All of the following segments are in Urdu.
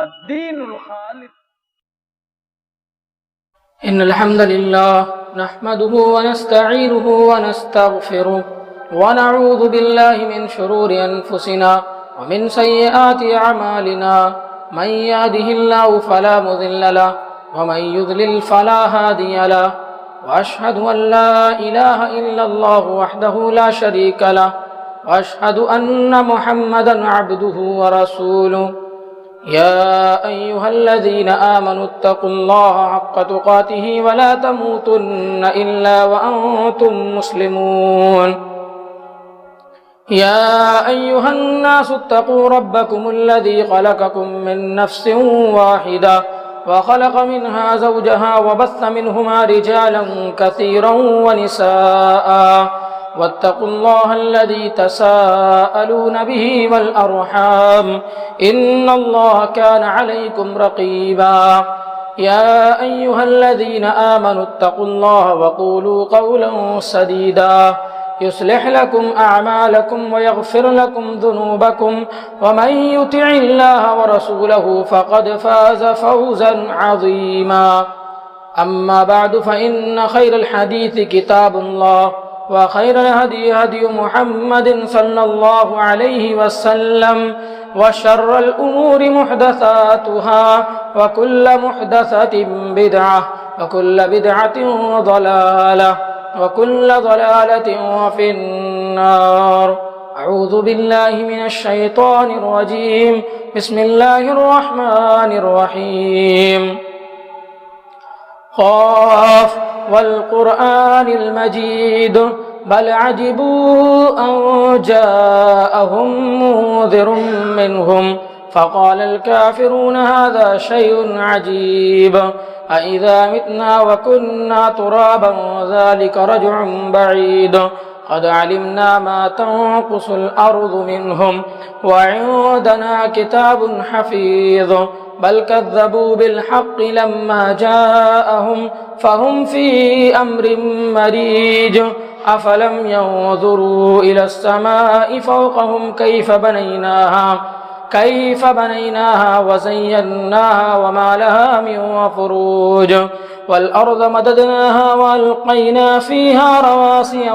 الدين الخالص. إن الحمد لله نحمده ونستعينه ونستغفره ونعوذ بالله من شرور أنفسنا ومن سيئات أعمالنا من يهده الله فلا مضل له ومن يضلل فلا هادي له وأشهد أن لا إله إلا الله وحده لا شريك له وأشهد أن محمدا عبده ورسوله. يا أيها الذين آمنوا اتقوا الله حق تقاته ولا تموتن إلا وأنتم مسلمون. يا أيها الناس اتقوا ربكم الذي خلقكم من نفس واحدة وخلق منها زوجها وبث منهما رجالا كثيرا ونساء واتقوا الله الذي تساءلون به والأرحام إن الله كان عليكم رقيبا. يا أيها الذين آمنوا اتقوا الله وقولوا قولا سديدا يصلح لكم أعمالكم ويغفر لكم ذنوبكم ومن يطع الله ورسوله فقد فاز فوزا عظيما. أما بعد فإن خير الحديث كتاب الله وخير الهدي هدي محمد صلى الله عليه وسلم وشر الأمور محدثاتها وكل محدثة بدعة وكل بدعة ضلالة وكل ضلالة في النار. أعوذ بالله من الشيطان الرجيم. بسم الله الرحمن الرحيم. قاف والقرآن المجيد بل عجبوا أن جاءهم منذر منهم فقال الكافرون هذا شيء عجيب أإذا متنا وكنا ترابا ذلك رجع بعيد قد علمنا ما تنقص الأرض منهم وعندنا كتاب حفيظ بل كذبوا بالحق لما جاءهم فهم في أمر مريج أفلم ينظروا إلى السماء فوقهم كيف بنيناها وزيناها وما لها من فروج والأرض مددناها وألقينا فيها رواسي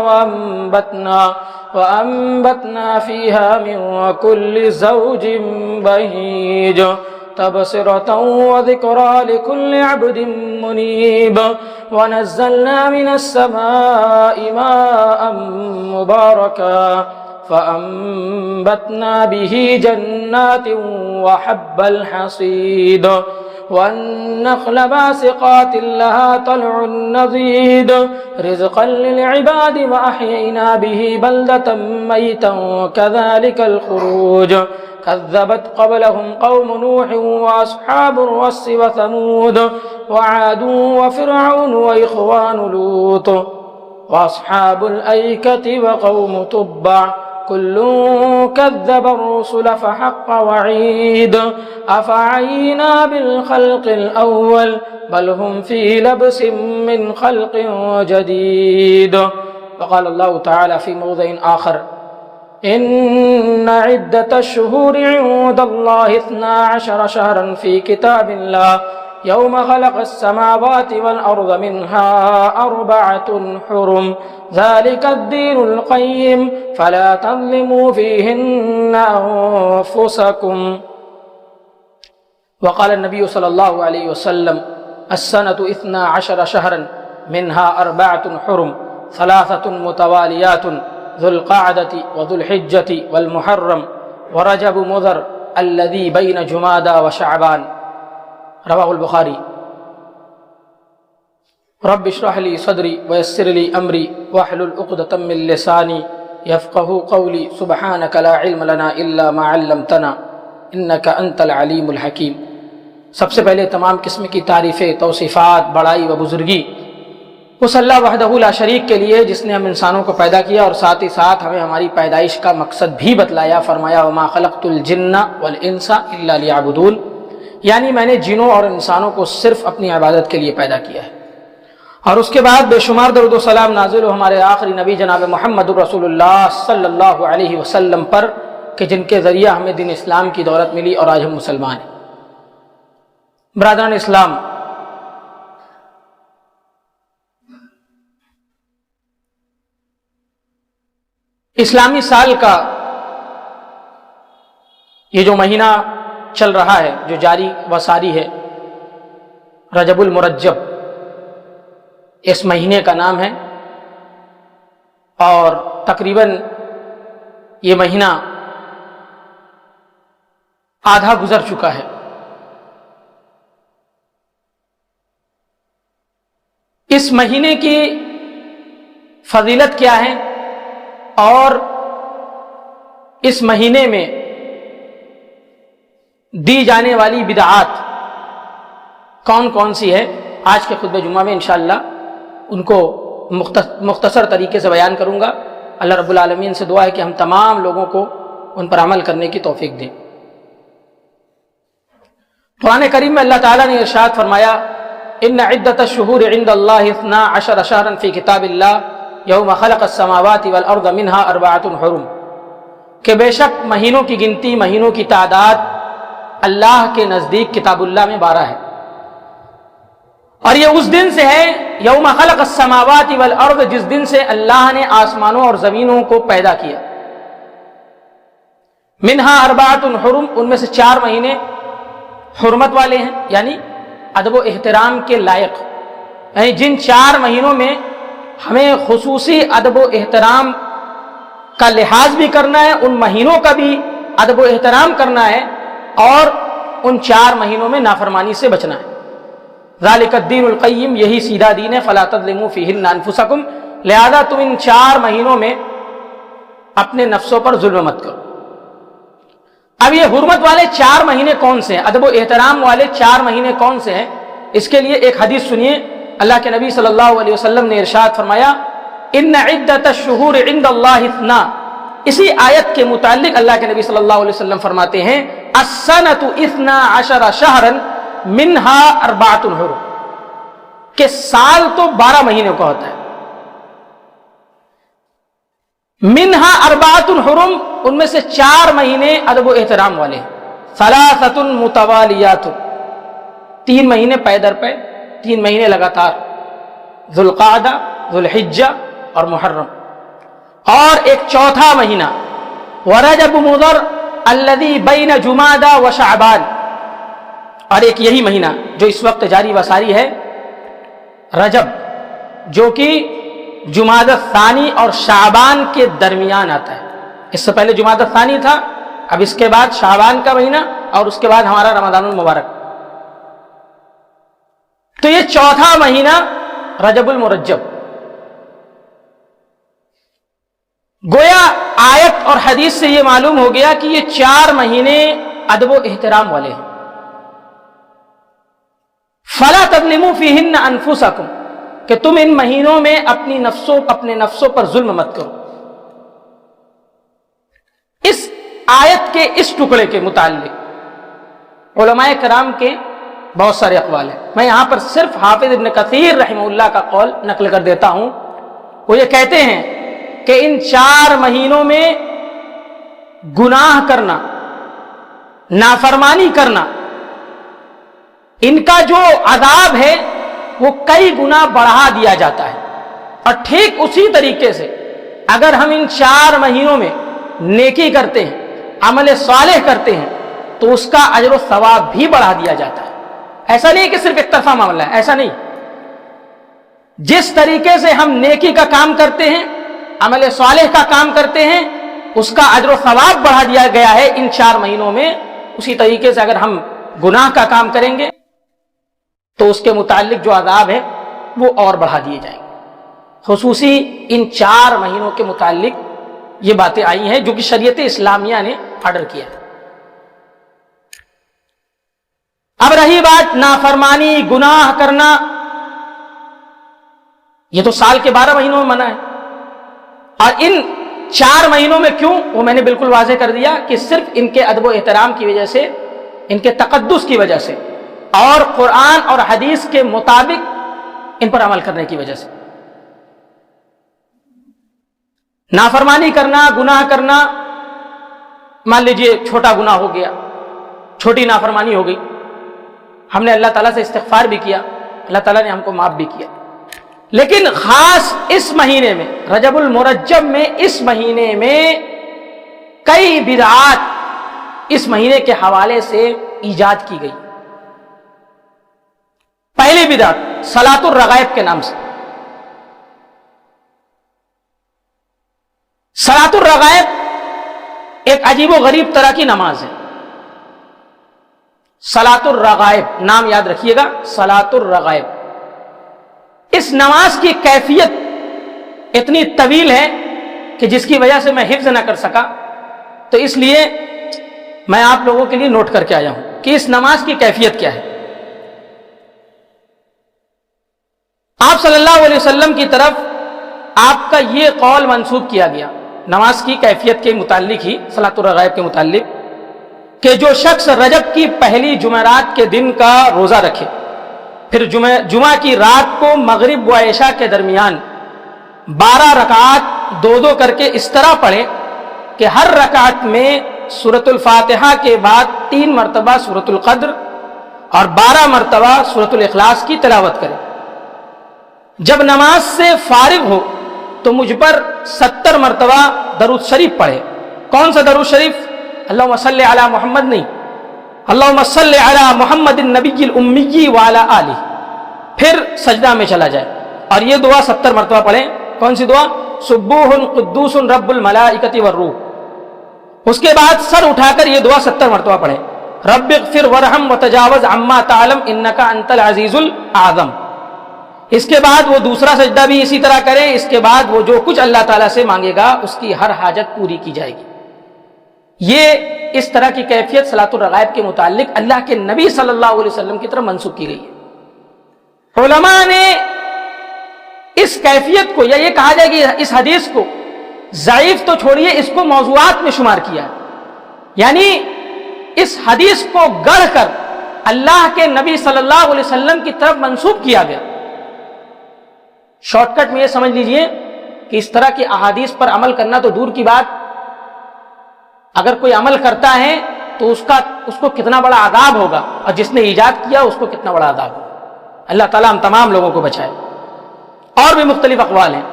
وأنبتنا فيها من كل زوج بهيج تبصرة وذكرى لكل عبد منيب ونزلنا من السماء ماء مباركا فأنبتنا به جنات وحب الحصيد والنخل باسقات لها طلع نضيد رزقا للعباد وأحيينا به بلدة ميتا كذلك الخروج كذبت قبلهم قوم نوح وأصحاب الرس وثمود وعاد وفرعون وإخوان لوط وأصحاب الأيكة وقوم تبع كل كذب الرسل فحق وعيد أفعينا بالخلق الأول بل هم في لبس من خلق جديد. وقال الله تعالى في موضع آخر إن عدة الشهور عند الله 12 شهرا في كتاب الله يوم خلق السماوات والأرض منها 4 حرم ذلك الدين القيم فلا تظلموا فيهن أنفسكم. وقال النبي صلى الله عليه وسلم السنة 12 شهرا منها 4 حرم 3 متواليات ذو القعدة وذو الحجة والمحرم ورجب مضر الذي بين جمادى وشعبان. رواه البخاري. رب اشرح لي صدري ويسر لي أمري واحلل عقدة من لساني يفقهوا قولي سبحانك لا علم لنا إلا ما علمتنا إنك أنت العليم الحكيم. سب سے پہلے تمام قسم کی تعریفیں، توصیفات، بڑائی و بزرگی اس اللہ وحدہ لا شریک کے لیے جس نے ہم انسانوں کو پیدا کیا اور ساتھ ہی ساتھ ہمیں ہماری پیدائش کا مقصد بھی بتلایا. فرمایا وما خلقت الجن والانس الا لیعبدون، یعنی میں نے جنوں اور انسانوں کو صرف اپنی عبادت کے لیے پیدا کیا ہے. اور اس کے بعد بے شمار درود و سلام نازل ہو ہمارے آخری نبی جناب محمد رسول اللہ صلی اللہ علیہ وسلم پر کہ جن کے ذریعہ ہمیں دین اسلام کی دولت ملی اور آج ہم مسلمان ہیں. برادران اسلام، اسلامی سال کا یہ جو مہینہ چل رہا ہے، جو جاری و ساری ہے، رجب المرجب اس مہینے کا نام ہے، اور تقریباً یہ مہینہ آدھا گزر چکا ہے۔ اس مہینے کی فضیلت کیا ہے اور اس مہینے میں دی جانے والی بدعات کون کون سی ہے، آج کے خطبہ جمعہ میں انشاءاللہ ان کو مختصر طریقے سے بیان کروں گا۔ اللہ رب العالمین سے دعا ہے کہ ہم تمام لوگوں کو ان پر عمل کرنے کی توفیق دیں۔ قرآن کریم میں اللہ تعالیٰ نے ارشاد فرمایا، ان عدۃ الشہور عند اللہ 12 شہرا فی کتاب اللہ یوم خلق السماوات والارض منها 4 حرم، کہ بے شک مہینوں کی گنتی، مہینوں کی تعداد اللہ کے نزدیک کتاب اللہ میں 12 ہے، اور یہ اس دن سے ہے یوم خلق السماوات والارض، جس دن سے اللہ نے آسمانوں اور زمینوں کو پیدا کیا۔ منہا 4 حرم، ان میں سے 4 مہینے حرمت والے ہیں، یعنی ادب و احترام کے لائق، یعنی جن 4 مہینوں میں ہمیں خصوصی ادب و احترام کا لحاظ بھی کرنا ہے، ان مہینوں کا بھی ادب و احترام کرنا ہے، اور ان 4 مہینوں میں نافرمانی سے بچنا ہے۔ ذالک الدین القیم، یہی سیدھا دین ہے، فلا تظلموا فیہن انفسکم، لہذا تم ان 4 مہینوں میں اپنے نفسوں پر ظلم مت کرو۔ اب یہ حرمت والے 4 مہینے کون سے ہیں، ادب و احترام والے 4 مہینے کون سے ہیں، اس کے لیے ایک حدیث سنیے۔ اللہ کے نبی صلی اللہ علیہ وسلم نے ارشاد فرمایا، ان عدۃ الشہور عند اللہ 12، اسی آیت کے متعلق اللہ کے نبی صلی اللہ علیہ وسلم فرماتے ہیں، السنۃ 12 شہرا منہا 4 حرم، کہ سال تو 12 مہینے کا ہوتا ہے، منہا 4 حرم، ان میں سے 4 مہینے ادب و احترام والے ہیں، 3 متوالیات، 3 مہینے پے در پے، 3 مہینے لگاتار، ذوالقعدہ، ذوالحجہ اور محرم، اور ایک 4تھا مہینہ ورجب مضر الذی بین جمادہ و شعبان، اور ایک یہی مہینہ جو اس وقت جاری و ساری ہے، رجب، جو کہ جمادہ الثانی اور شعبان کے درمیان آتا ہے۔ اس سے پہلے جمادہ الثانی تھا، اب اس کے بعد شعبان کا مہینہ، اور اس کے بعد ہمارا رمضان المبارک، تو یہ 4تھا مہینہ رجب المرجب۔ گویا آیت اور حدیث سے یہ معلوم ہو گیا کہ یہ 4 مہینے ادب و احترام والے ہیں۔ فلا تظلموا فیہن انفسکم، کہ تم ان مہینوں میں اپنے نفسوں پر ظلم مت کرو۔ اس آیت کے اس ٹکڑے کے متعلق علماء کرام کے بہت سارے اقوال ہیں، میں یہاں پر صرف حافظ ابن کثیر رحمہ اللہ کا قول نقل کر دیتا ہوں۔ وہ یہ کہتے ہیں کہ ان 4 مہینوں میں گناہ کرنا، نافرمانی کرنا، ان کا جو عذاب ہے وہ کئی گنا بڑھا دیا جاتا ہے، اور ٹھیک اسی طریقے سے اگر ہم ان 4 مہینوں میں نیکی کرتے ہیں، عمل صالح کرتے ہیں، تو اس کا اجر و ثواب بھی بڑھا دیا جاتا ہے۔ ایسا نہیں کہ صرف ایک طرفہ معاملہ ہے، ایسا نہیں، جس طریقے سے ہم نیکی کا کام کرتے ہیں، عمل صالح کا کام کرتے ہیں، اس کا اجر و ثواب بڑھا دیا گیا ہے ان 4 مہینوں میں، اسی طریقے سے اگر ہم گناہ کا کام کریں گے تو اس کے متعلق جو عذاب ہے وہ اور بڑھا دیے جائیں گے۔ خصوصی ان 4 مہینوں کے متعلق یہ باتیں آئی ہیں جو کہ شریعت اسلامیہ نے آرڈر کیا ہے۔ اب رہی بات نافرمانی، گناہ کرنا، یہ تو سال کے 12 مہینوں میں منع ہے، اور ان 4 مہینوں میں کیوں، وہ میں نے بالکل واضح کر دیا کہ صرف ان کے ادب و احترام کی وجہ سے، ان کے تقدس کی وجہ سے، اور قرآن اور حدیث کے مطابق ان پر عمل کرنے کی وجہ سے۔ نافرمانی کرنا، گناہ کرنا، مان لیجئے چھوٹا گناہ ہو گیا، چھوٹی نافرمانی ہو گئی، ہم نے اللہ تعالیٰ سے استغفار بھی کیا, اللہ تعالیٰ نے ہم کو معاف بھی کیا. لیکن خاص اس مہینے میں, رجب المرجب میں, اس مہینے میں کئی بدعات اس مہینے کے حوالے سے ایجاد کی گئی. پہلی بدعت صلاۃ الرغائب کے نام سے. صلاۃ الرغائب ایک عجیب و غریب طرح کی نماز ہے. صلاۃ الرغائب, نام یاد رکھیے گا, صلاۃ الرغائب. اس نماز کی کیفیت اتنی طویل ہے کہ جس کی وجہ سے میں حفظ نہ کر سکا, تو اس لیے میں آپ لوگوں کے لیے نوٹ کر کے آیا ہوں کہ اس نماز کی کیفیت کیا ہے. آپ صلی اللہ علیہ وسلم کی طرف آپ کا یہ قول منسوب کیا گیا نماز کی کیفیت کے متعلق ہی, صلاۃ الرغائب کے متعلق, کہ جو شخص رجب کی پہلی جمعرات کے دن کا روزہ رکھے, پھر جمعہ کی رات کو مغرب و عشاء کے درمیان 12 رکعات دو دو کر کے اس طرح پڑھے کہ ہر رکعت میں سورۃ الفاتحہ کے بعد 3 مرتبہ سورۃ القدر اور 12 مرتبہ سورۃ الاخلاص کی تلاوت کرے. جب نماز سے فارغ ہو تو مجھ پر 70 مرتبہ درود شریف پڑھے. کون سا درود شریف؟ اللہم صلی علی محمد نہیں, اللہم صلی علی محمد النبی الامی وعلی آلہ. پھر سجدہ میں چلا جائے اور یہ دعا 70 مرتبہ پڑھیں. کون سی دعا؟ سبوح قدوس رب الملائکۃ والروح. اس کے بعد سر اٹھا کر یہ دعا 70 مرتبہ پڑھیں, رب اغفر ورحم وتجاوز عما تعلم انک انت العزیز الاعظم. اس کے بعد وہ دوسرا سجدہ بھی اسی طرح کریں. اس کے بعد وہ جو کچھ اللہ تعالیٰ سے مانگے گا اس کی ہر حاجت پوری کی جائے گی. یہ اس طرح کی کیفیت صلاۃ الرغائب کے متعلق اللہ کے نبی صلی اللہ علیہ وسلم کی طرف منسوخ کی گئی ہے. علماء نے اس کیفیت کو, یا یہ کہا جائے کہ اس حدیث کو ضعیف تو چھوڑیے, اس کو موضوعات میں شمار کیا, یعنی اس حدیث کو گڑھ کر اللہ کے نبی صلی اللہ علیہ وسلم کی طرف منسوب کیا گیا. شارٹ کٹ میں یہ سمجھ لیجئے کہ اس طرح کی احادیث پر عمل کرنا تو دور کی بات, اگر کوئی عمل کرتا ہے تو اس کو کتنا بڑا عذاب ہوگا, اور جس نے ایجاد کیا اس کو کتنا بڑا عذاب ہوگا. اللہ تعالیٰ ہم تمام لوگوں کو بچائے. اور بھی مختلف اقوال ہیں.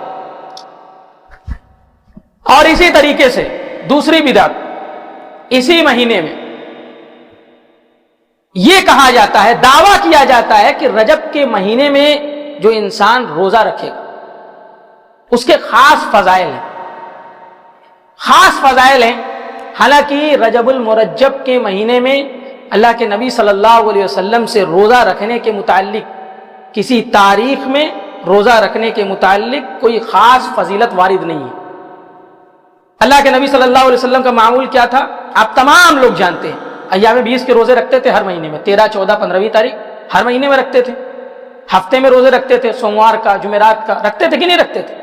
اور اسی طریقے سے دوسری بدعت, اسی مہینے میں یہ کہا جاتا ہے, دعویٰ کیا جاتا ہے کہ رجب کے مہینے میں جو انسان روزہ رکھے گا اس کے خاص فضائل ہیں. خاص فضائل ہیں. حالانکہ رجب المرجب کے مہینے میں اللہ کے نبی صلی اللہ علیہ وسلم سے روزہ رکھنے کے متعلق کسی تاریخ میں روزہ رکھنے کے متعلق کوئی خاص فضیلت وارد نہیں ہے. اللہ کے نبی صلی اللہ علیہ وسلم کا معمول کیا تھا آپ تمام لوگ جانتے ہیں. ایام 20 کے روزے رکھتے تھے ہر مہینے میں, 13, 14, 15 تاریخ ہر مہینے میں رکھتے تھے. ہفتے میں روزے رکھتے تھے, سوموار کا, جمعرات کا رکھتے تھے کہ نہیں رکھتے تھے؟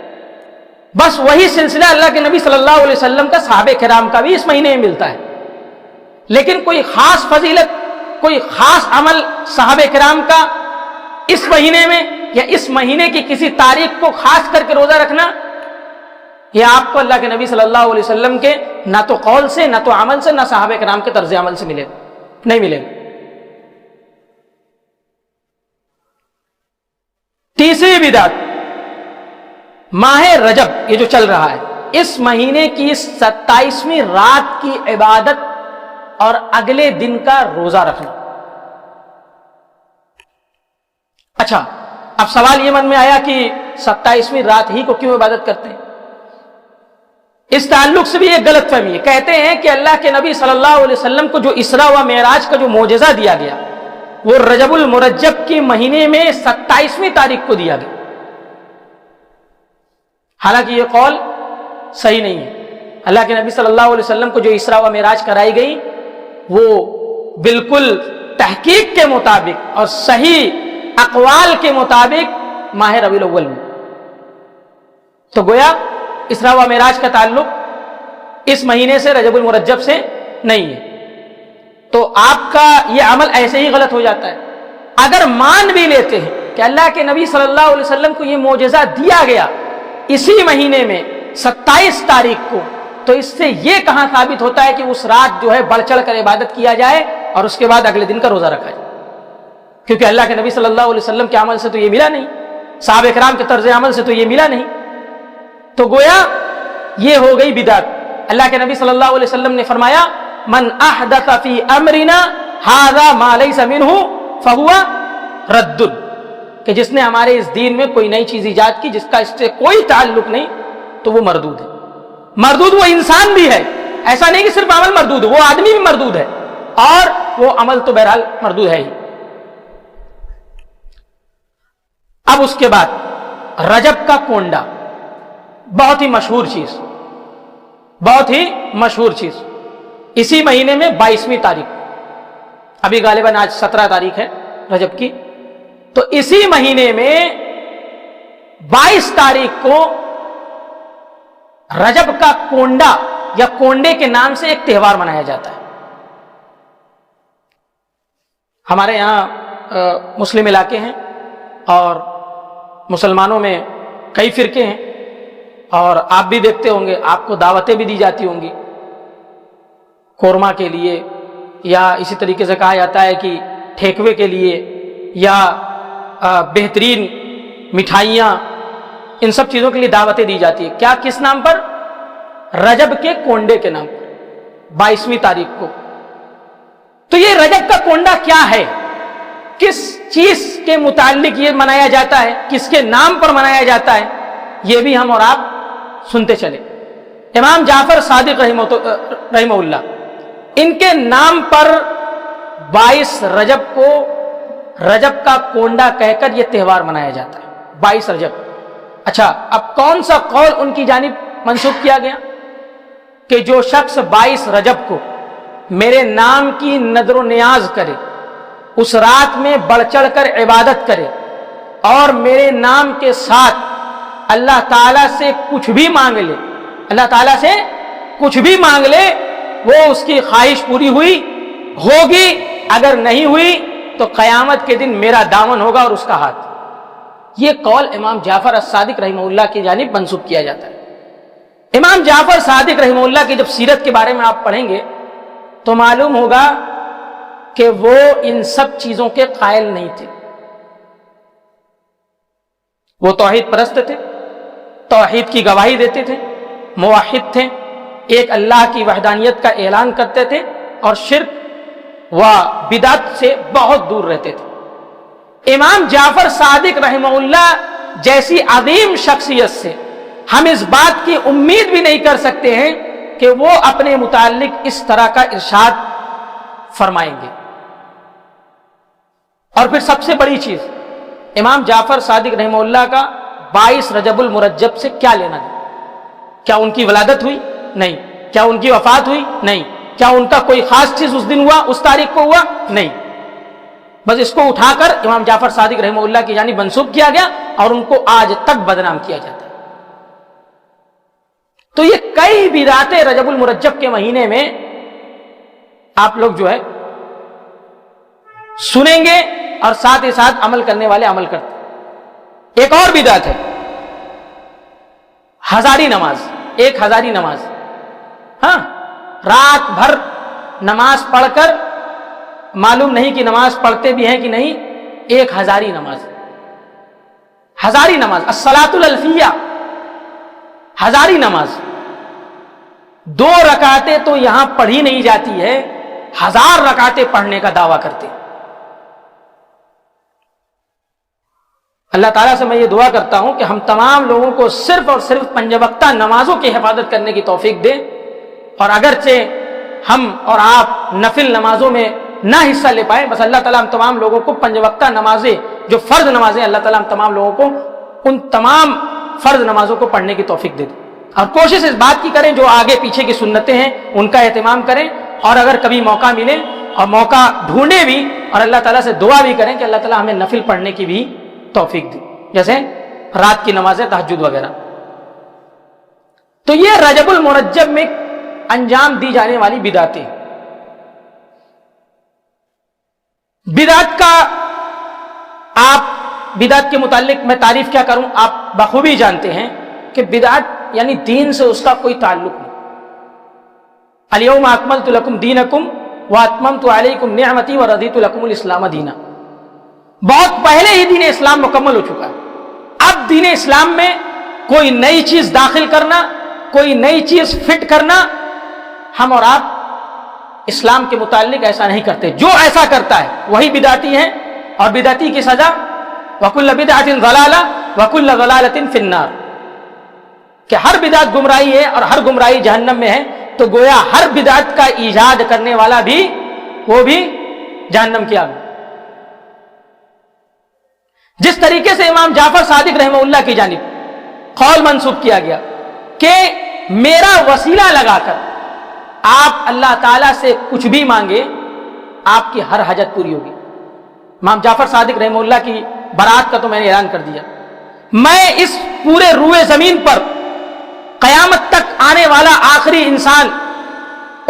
بس وہی سلسلہ اللہ کے نبی صلی اللہ علیہ وسلم کا, صحابہ کرام کا بھی اس مہینے میں ملتا ہے. لیکن کوئی خاص فضیلت, کوئی خاص عمل صحابہ کرام کا اس مہینے میں یا اس مہینے کی کسی تاریخ کو خاص کر کے روزہ رکھنا, یہ آپ کو اللہ کے نبی صلی اللہ علیہ وسلم کے نہ تو قول سے, نہ تو عمل سے, نہ صحابہ کرام کے طرز عمل سے ملے گا, نہیں ملے گا. تیسری بدعت, ماہ رجب یہ جو چل رہا ہے, اس مہینے کی 27ویں رات کی عبادت اور اگلے دن کا روزہ رکھنا. اچھا, اب سوال یہ من میں آیا کہ 27ویں رات ہی کو کیوں عبادت کرتے ہیں؟ اس تعلق سے بھی ایک غلط فہمی ہے. کہتے ہیں کہ اللہ کے نبی صلی اللہ علیہ وسلم کو جو اسراء و معراج کا جو معجزہ دیا گیا وہ رجب المرجب کے مہینے میں 27ویں تاریخ کو دیا گیا. حالانکہ یہ قول صحیح نہیں ہے. اللہ کے نبی صلی اللہ علیہ وسلم کو جو اسراء و معراج کرائی گئی وہ بالکل تحقیق کے مطابق اور صحیح اقوال کے مطابق ماہ ربیع الاول میں. تو گویا اسراء و معراج کا تعلق اس مہینے سے رجب المرجب سے نہیں ہے. تو آپ کا یہ عمل ایسے ہی غلط ہو جاتا ہے. اگر مان بھی لیتے ہیں کہ اللہ کے نبی صلی اللہ علیہ وسلم کو یہ معجزہ دیا گیا اسی مہینے میں 27 تاریخ کو, تو اس سے یہ کہاں ثابت ہوتا ہے کہ اس رات جو ہے بڑھ چڑھ کر عبادت کیا جائے اور اس کے بعد اگلے دن کا روزہ رکھا جائے؟ کیونکہ اللہ کے نبی صلی اللہ علیہ وسلم کے عمل سے تو یہ ملا نہیں، صحابہ کرام کے طرز عمل سے تو یہ ملا نہیں، تو گویا یہ ہو گئی بدعت۔ اللہ کے نبی صلی اللہ علیہ وسلم نے فرمایا من احدث فی امرنا ھذا ما لیس منہ فہو رد، کہ جس نے ہمارے اس دین میں کوئی نئی چیز ایجاد کی جس کا اس سے کوئی تعلق نہیں تو وہ مردود ہے۔ مردود وہ انسان بھی ہے، ایسا نہیں کہ صرف عمل مردود، وہ آدمی بھی مردود ہے، اور وہ عمل تو بہرحال مردود ہے ہی۔ اب اس کے بعد رجب کا کونڈا، بہت ہی مشہور چیز، بہت ہی مشہور چیز۔ اسی مہینے میں 22ویں تاریخ، ابھی غالباً آج 17 تاریخ ہے رجب کی، تو اسی مہینے میں 22 تاریخ کو رجب کا کونڈا یا کونڈے کے نام سے ایک تہوار منایا جاتا ہے۔ ہمارے یہاں مسلم علاقے ہیں اور مسلمانوں میں کئی فرقے ہیں، اور آپ بھی دیکھتے ہوں گے، آپ کو دعوتیں بھی دی جاتی ہوں گی قورمہ کے لیے، یا اسی طریقے سے کہا جاتا ہے کہ ٹھیکوے کے لیے، یا بہترین مٹھائیاں، ان سب چیزوں کے لیے دعوتیں دی جاتی ہیں۔ کیا کس نام پر؟ رجب کے کونڈے کے نام پر، 22ویں تاریخ کو۔ تو یہ رجب کا کونڈا کیا ہے، کس چیز کے متعلق یہ منایا جاتا ہے، کس کے نام پر منایا جاتا ہے، یہ بھی ہم اور آپ سنتے چلے۔ امام جعفر صادق رحمہ اللہ، ان کے نام پر 22 رجب کو رجب کا کونڈا کہہ کر یہ تہوار منایا جاتا ہے، 22 رجب۔ اچھا، اب کون سا قول ان کی جانب منسوخ کیا گیا کہ جو شخص 22 رجب کو میرے نام کی نذر و نیاز کرے، اس رات میں بڑھ چڑھ کر عبادت کرے، اور میرے نام کے ساتھ اللہ تعالیٰ سے کچھ بھی مانگ لے، اللہ تعالیٰ سے کچھ بھی مانگ لے، وہ اس کی خواہش پوری ہوئی ہوگی، اگر نہیں ہوئی تو قیامت کے دن میرا دامن ہوگا اور اس کا ہاتھ۔ یہ قول امام جعفر الصادق رحمہ اللہ کی جانب منسوب کیا جاتا ہے۔ امام جعفر صادق رحمہ اللہ کی جب سیرت کے بارے میں آپ پڑھیں گے تو معلوم ہوگا کہ وہ ان سب چیزوں کے قائل نہیں تھے۔ وہ توحید پرست تھے، توحید کی گواہی دیتے تھے، موحد تھے، ایک اللہ کی وحدانیت کا اعلان کرتے تھے، اور شرک و بدعت سے بہت دور رہتے تھے۔ امام جعفر صادق رحمہ اللہ جیسی عظیم شخصیت سے ہم اس بات کی امید بھی نہیں کر سکتے ہیں کہ وہ اپنے متعلق اس طرح کا ارشاد فرمائیں گے۔ اور پھر سب سے بڑی چیز، امام جعفر صادق رحمہ اللہ کا 22 رجب المرجب سے کیا لینا ہے؟ کیا ان کی ولادت ہوئی؟ نہیں۔ کیا ان کی وفات ہوئی؟ نہیں۔ کیا ان کا کوئی خاص چیز اس دن ہوا، اس تاریخ کو ہوا؟ نہیں۔ بس اس کو اٹھا کر امام جعفر صادق رحمہ اللہ کی جانب منسوب کیا گیا، اور ان کو آج تک بدنام کیا جاتا ہے۔ تو یہ کئی بدعتیں رجب المرجب کے مہینے میں آپ لوگ جو ہے سنیں گے، اور ساتھ ہی ساتھ عمل کرنے والے عمل کرتے ہیں۔ ایک اور بدعت ہے ہزاری نماز، ایک ہزاری نماز۔ ہاں، رات بھر نماز پڑھ کر معلوم نہیں کہ نماز پڑھتے بھی ہیں کہ نہیں، ایک ہزاری نماز، ہزاری نماز، الصلاۃ الالفیہ، ہزاری نماز۔ 2 رکعتیں تو یہاں پڑھی نہیں جاتی ہے، 1000 رکعتیں پڑھنے کا دعویٰ کرتے ہیں۔ اللہ تعالیٰ سے میں یہ دعا کرتا ہوں کہ ہم تمام لوگوں کو صرف اور صرف 5 وقتہ نمازوں کی حفاظت کرنے کی توفیق دے، اور اگرچہ ہم اور آپ نفل نمازوں میں نہ حصہ لے پائیں، بس اللہ تعالیٰ ہم تمام لوگوں کو 5 وقتہ نمازیں جو فرض نمازیں، اللہ تعالیٰ ہم تمام لوگوں کو ان تمام فرض نمازوں کو پڑھنے کی توفیق دے دیں، اور کوشش اس بات کی کریں جو آگے پیچھے کی سنتیں ہیں ان کا اہتمام کریں، اور اگر کبھی موقع ملے اور موقع ڈھونڈے بھی، اور اللہ تعالیٰ سے دعا بھی کریں کہ اللہ تعالیٰ ہمیں نفل پڑھنے کی بھی توفیق دے، جیسے رات کی نمازیں، تہجد وغیرہ۔ تو یہ رجب المرجب میں انجام دی جانے والی بدعتیں۔ بدعت کا آپ بدعت کے متعلق میں تعریف کیا کروں، آپ بخوبی جانتے ہیں کہ بدعت یعنی دین سے اس کا کوئی تعلق نہیں۔ الیوم اکملت لکم دینکم واتممت علیکم نعمتی ورضیت لکم الاسلام دینا۔ بہت پہلے ہی دین اسلام مکمل ہو چکا ہے. اب دین اسلام میں کوئی نئی چیز داخل کرنا، کوئی نئی چیز فٹ کرنا، ہم اور آپ اسلام کے متعلق ایسا نہیں کرتے. جو ایسا کرتا ہے وہی بدعتی ہے، اور بدعتی کی سزا وَكُلَّ بِدْعَةٍ ضَلَالَةٍ وَكُلَّ ضَلَالَةٍ فِي النَّارِ، کہ ہر بدعت گمراہی ہے اور ہر گمراہی جہنم میں ہے. تو گویا ہر بدعت کا ایجاد کرنے والا بھی وہ بھی جہنم کی آگ. جس طریقے سے امام جعفر صادق رحمہ اللہ کی جانب قول منسوب کیا گیا کہ میرا وسیلہ لگا کر آپ اللہ تعالیٰ سے کچھ بھی مانگے آپ کی ہر حاجت پوری ہوگی. امام جعفر صادق رحمہ اللہ کی برات کا تو میں نے اعلان کر دیا. میں اس پورے روئے زمین پر قیامت تک آنے والا آخری انسان،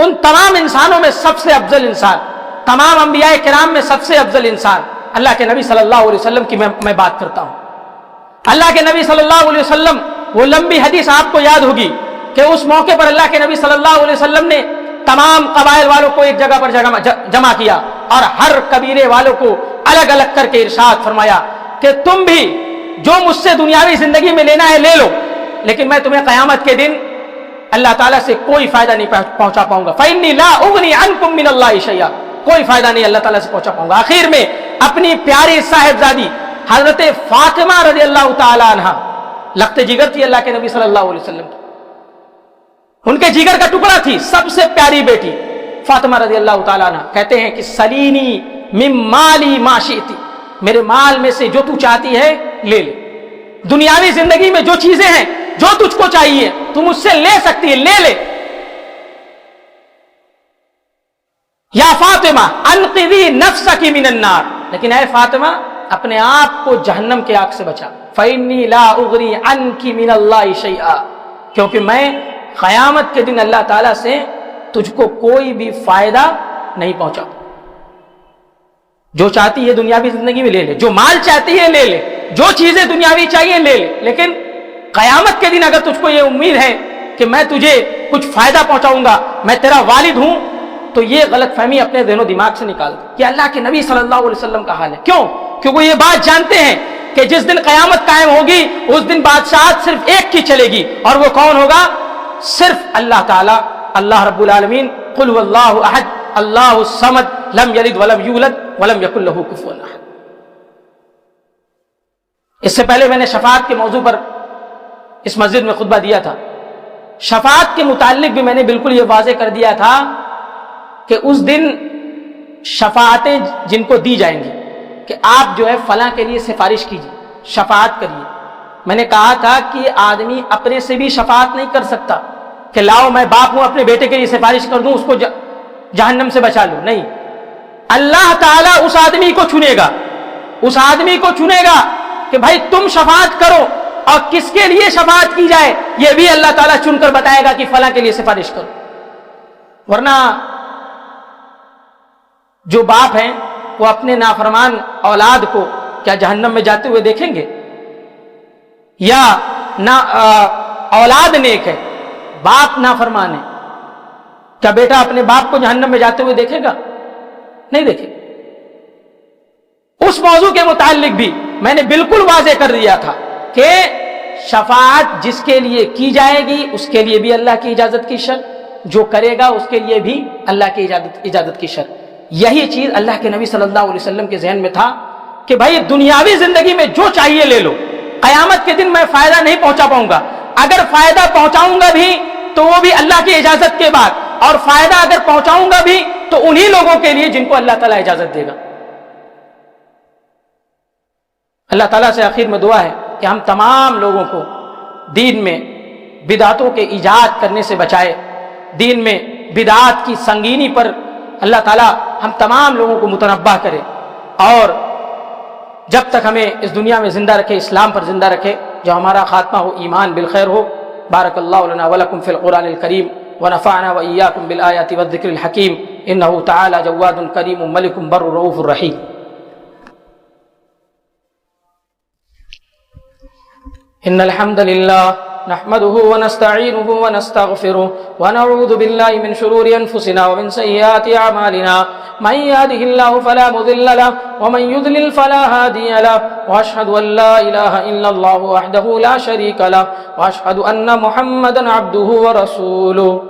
ان تمام انسانوں میں سب سے افضل انسان، تمام انبیاء کرام میں سب سے افضل انسان اللہ کے نبی صلی اللہ علیہ وسلم کی میں بات کرتا ہوں. اللہ کے نبی صلی اللہ علیہ وسلم، وہ لمبی حدیث آپ کو یاد ہوگی کہ اس موقع پر اللہ کے نبی صلی اللہ علیہ وسلم نے تمام قبائل والوں کو ایک جگہ پر جمع کیا اور ہر قبیلے والوں کو الگ الگ کر کے ارشاد فرمایا کہ تم بھی جو مجھ سے دنیاوی زندگی میں لینا ہے لے لو، لیکن میں تمہیں قیامت کے دن اللہ تعالیٰ سے کوئی فائدہ نہیں پہنچا پاؤں گا. فَإِنِّي لَا أُغْنِي عَنْكُم مِّنَ اللَّهِ شَيْئًا، کوئی فائدہ نہیں اللہ تعالیٰ سے پہنچا پاؤں گا. آخر میں اپنی پیاری صاحبزادی حضرت فاطمہ رضی اللہ تعالی عنہ، لخت جگر تھی اللہ کے نبی صلی اللہ علیہ وسلم کی، ان کے جگر کا ٹکڑا تھی، سب سے پیاری بیٹی فاطمہ رضی اللہ تعالی عنہ کہتے ہیں کہ سلینی من مالی ما شئتی، میرے مال میں سے جو تو چاہتی ہے لے لے. دنیاوی زندگی میں جو چیزیں ہیں، جو تجھ کو چاہیے تم مجھ سے لے سکتی ہے، لے لے. یا فاطمہ انقذی نفسک من النار، لیکن اے فاطمہ اپنے آپ کو جہنم کے آگ سے بچا. فإنی لا اغنی عنک من اللہ شیئا، کیونکہ میں قیامت کے دن اللہ تعالیٰ سے تجھ کو کوئی بھی فائدہ نہیں پہنچاؤں. جو چاہتی ہے دنیاوی زندگی میں لے لے، جو مال چاہتی ہے لے لے، جو چیزیں دنیاوی چاہیے لے لے، لیکن قیامت کے دن اگر تجھ کو یہ امید ہے کہ میں تجھے کچھ فائدہ پہنچاؤں گا، میں تیرا والد ہوں، تو یہ غلط فہمی اپنے ذہن و دماغ سے نکال دے. کہ اللہ کے نبی صلی اللہ علیہ وسلم کا حال ہے. کیوں؟ کیونکہ وہ یہ بات جانتے ہیں کہ جس دن قیامت قائم ہوگی اس دن بادشاہت صرف ایک کی چلے گی، اور وہ کون ہوگا؟ صرف اللہ تعالیٰ، اللہ رب العالمین. قل واللہ احد اللہ الصمد لم یلد ولم یولد ولم یکن لہ کفوا احد. اس سے پہلے میں نے شفاعت کے موضوع پر اس مسجد میں خطبہ دیا تھا. شفاعت کے متعلق بھی میں نے بالکل یہ واضح کر دیا تھا کہ اس دن شفاعتیں جن کو دی جائیں گی کہ آپ جو ہے فلاں کے لیے سفارش کیجیے، شفاعت کریے. میں نے کہا تھا کہ آدمی اپنے سے بھی شفاعت نہیں کر سکتا کہ لاؤ میں باپ ہوں اپنے بیٹے کے لیے سفارش کر دوں، اس کو جہنم سے بچا لوں. نہیں، اللہ تعالیٰ اس آدمی کو چنے گا، اس آدمی کو چنے گا کہ بھائی تم شفاعت کرو، اور کس کے لیے شفاعت کی جائے یہ بھی اللہ تعالیٰ چن کر بتائے گا کہ فلاں کے لیے سفارش کرو. ورنہ جو باپ ہیں وہ اپنے نافرمان اولاد کو کیا جہنم میں جاتے ہوئے دیکھیں گے؟ یا اولاد نیک ہے، باپ نافرمان ہے، کیا بیٹا اپنے باپ کو جہنم میں جاتے ہوئے دیکھے گا؟ نہیں دیکھے. اس موضوع کے متعلق بھی میں نے بالکل واضح کر دیا تھا کہ شفاعت جس کے لیے کی جائے گی اس کے لیے بھی اللہ کی اجازت کی شرط، جو کرے گا اس کے لیے بھی اللہ کی اجازت کی شرط. یہی چیز اللہ کے نبی صلی اللہ علیہ وسلم کے ذہن میں تھا کہ بھائی دنیاوی زندگی میں جو چاہیے لے لو، قیامت کے دن میں فائدہ نہیں پہنچا پاؤں گا. اگر فائدہ پہنچاؤں گا بھی تو وہ بھی اللہ کی اجازت کے بعد، اور فائدہ اگر پہنچاؤں گا بھی تو انہی لوگوں کے لیے جن کو اللہ تعالیٰ اجازت دے گا. اللہ تعالیٰ سے آخر میں دعا ہے کہ ہم تمام لوگوں کو دین میں بدعتوں کے ایجاد کرنے سے بچائے، دین میں بدعات کی سنگینی پر اللہ تعالیٰ ہم تمام لوگوں کو متنبہ کرے، اور جب تک ہمیں اس دنیا میں زندہ رکھے، اسلام پر زندہ رکھے، جو ہمارا خاتمہ ہو ایمان بالخیر ہو. بارک اللہ لنا ولکم فی القرآن الکریم ونفعنا وإیاکم بالآیات والذکر الحکیم انہ تعالی جواد کریم ملک بر رؤوف الرحیم. ان الحمد للہ نحمده ونستعينه ونستغفره ونعوذ بالله من شرور أنفسنا ومن سيئات أعمالنا من يهده الله فلا مضل له ومن يضلل فلا هادي له وأشهد أن لا إله إلا الله وحده لا شريك له وأشهد أن محمدا عبده ورسوله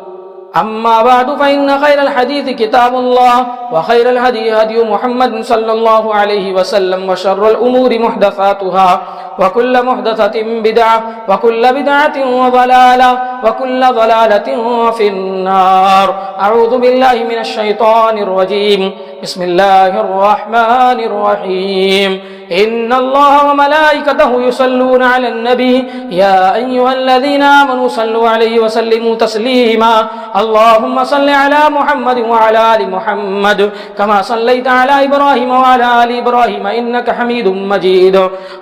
أما بعد فإن خير الحديث كتاب الله وخير الهدي هدي محمد صلى الله عليه وسلم وشر الأمور محدثاتها وكل محدثة بدعة وكل بدعة ضلالة وكل ضلالة في النار. أعوذ بالله من الشيطان الرجيم. بسم الله الرحمن الرحيم. إن الله وملائكته يصلون على النبي يا أيها الذين آمنوا صلوا عليه وسلموا تسليما. اللهم صل على محمد وعلى آل محمد كما صليت على إبراهيم وعلى آل إبراهيم إنك حميد مجيد.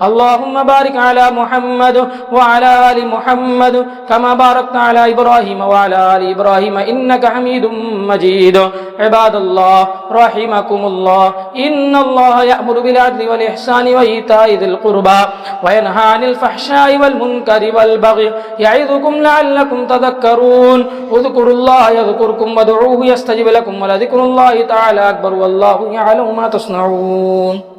اللهم بارك على محمد وعلى آل محمد كما باركت على إبراهيم وعلى آل إبراهيم إنك حميد مجيد. عباد الله رحمكم الله، إن الله يأمر بالعدل والإحسان وإيتاء ذي القربى وينهى عن الفحشاء والمنكر والبغي يعظكم لعلكم تذكرون. اذكروا الله يذكركم وادعوه يستجب لكم ولذكر الله تعالى أكبر والله يعلم ما تصنعون.